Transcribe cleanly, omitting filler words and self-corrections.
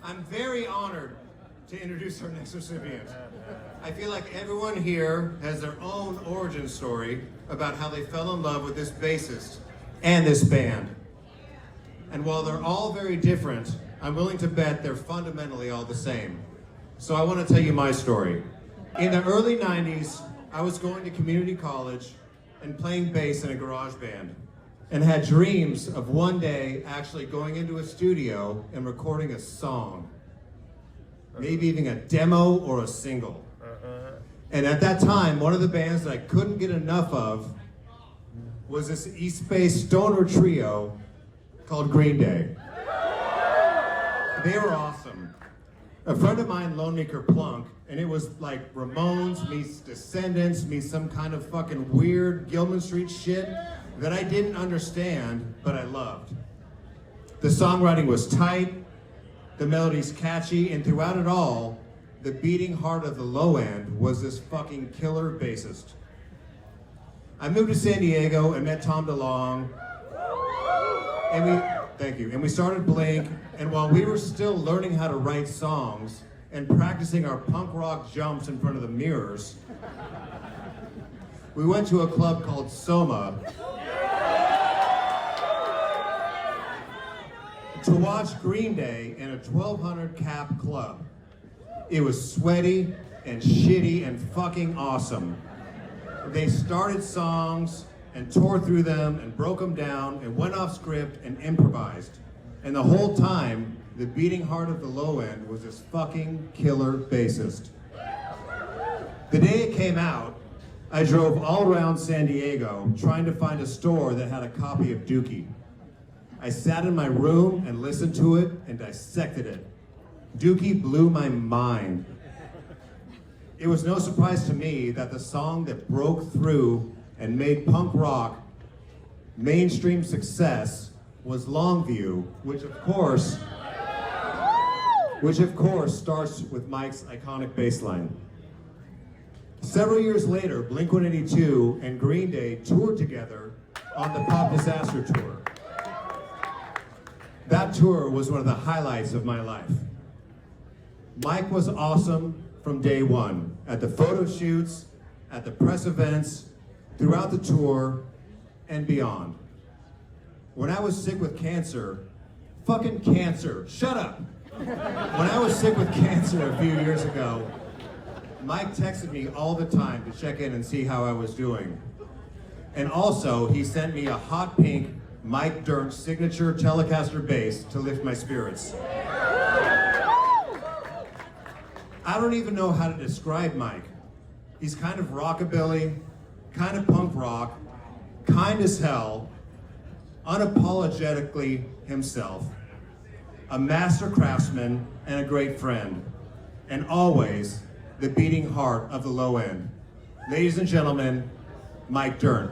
I'm very honored to introduce our next recipient. I feel like everyone here has their own origin story about how they fell in love with this bassist and this band. And while they're all very different, I'm willing to bet they're fundamentally all the same. So I want to tell you my story. In the early 90s, I was going to community college and playing bass in a garage band, and had dreams of one day actually going into a studio and recording a song. Maybe even a demo or a single. And at that time, one of the bands that I couldn't get enough of was this East Bay stoner trio called Green Day. They were awesome. A friend of mine loaned me Kerplunk, and it was like Ramones meets Descendants meets some kind of fucking weird Gilman Street shit that I didn't understand, but I loved. The songwriting was tight, the melody's catchy, and throughout it all, the beating heart of the low end was this fucking killer bassist. I moved to San Diego and met Tom DeLonge, and we started Blink, and while we were still learning how to write songs and practicing our punk rock jumps in front of the mirrors, we went to a club called Soma to watch Green Day in a 1,200 cap club. It was sweaty and shitty and fucking awesome. They started songs and tore through them and broke them down and went off script and improvised. And the whole time, the beating heart of the low end was this fucking killer bassist. The day it came out, I drove all around San Diego trying to find a store that had a copy of Dookie. I sat in my room and listened to it and dissected it. Dookie blew my mind. It was no surprise to me that the song that broke through and made punk rock mainstream success was Longview, which of course starts with Mike's iconic bass line. Several years later, Blink-182 and Green Day toured together on the Pop Disaster Tour. That tour was one of the highlights of my life. Mike was awesome from day one, at the photo shoots, at the press events, throughout the tour, and beyond. When I was sick with cancer, fucking cancer, shut up! When I was sick with cancer a few years ago, Mike texted me all the time to check in and see how I was doing. And also, he sent me a hot pink Mike Dirnt signature Telecaster bass to lift my spirits. I don't even know how to describe Mike. He's kind of rockabilly, kind of punk rock, kind as hell, unapologetically himself, a master craftsman and a great friend, and always the beating heart of the low end. Ladies and gentlemen, Mike Dirnt.